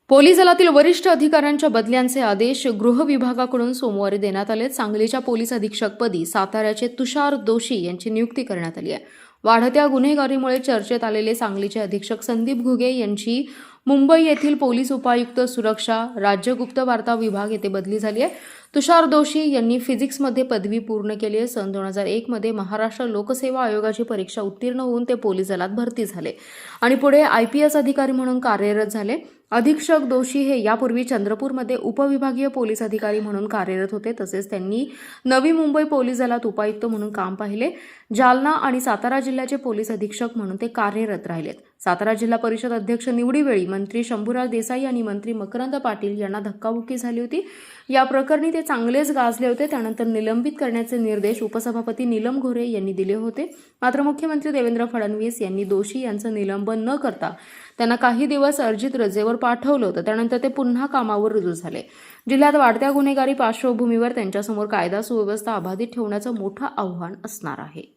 Police दलातील वरिष्ठ अधिकाऱ्यांच्या बदल्यांचे आदेश गृह विभागाकडून सोमवारी देण्यात आले. सांगलीच्या पोलीस अधीक्षकपदी साताऱ्याचे तुषार दोशी यांची नियुक्ती करण्यात आली आहे. वाढत्या गुन्हेगारीमुळे चर्चेत आलेले सांगलीचे अधीक्षक संदीप घुगे यांची मुंबई येथील पोलीस उपायुक्त सुरक्षा राज्य गुप्त वार्ता विभाग येथे बदली झाली आहे. तुषार दोशी यांनी फिजिक्समध्ये पदवी पूर्ण केली आहे. सन 2001 मध्ये महाराष्ट्र लोकसेवा आयोगाची परीक्षा उत्तीर्ण होऊन ते पोलीस दलात भरती झाले आणि पुढे IPS अधिकारी म्हणून कार्यरत झाले. अधीक्षक दोशी हे यापूर्वी चंद्रपूरमध्ये उपविभागीय पोलीस अधिकारी म्हणून कार्यरत होते. तसेच त्यांनी नवी मुंबई पोलीस दलात उपायुक्त म्हणून काम पाहिले. जालना आणि सातारा जिल्ह्याचे पोलीस अधीक्षक म्हणून ते कार्यरत राहिलेत. सातारा जिल्हा परिषद अध्यक्ष निवडीवेळी मंत्री शंभूराज देसाई आणि मंत्री मकरंद पाटील यांना धक्काबुक्की झाली होती. या प्रकरणी ते चांगलेच गाजले होते. त्यानंतर निलंबित करण्याचे निर्देश उपसभापती नीलम गोऱ्हे यांनी दिले होते. मात्र मुख्यमंत्री देवेंद्र फडणवीस यांनी दोशी यांचं निलंबन न करता त्यांना काही दिवस अर्जित रजेवर पाठवलं होतं. त्यानंतर ते पुन्हा कामावर रुजू झाले. जिल्ह्यात वाढत्या गुन्हेगारी पार्श्वभूमीवर त्यांच्यासमोर कायदा सुव्यवस्था अबाधित ठेवण्याचं मोठं आव्हान असणार आहे.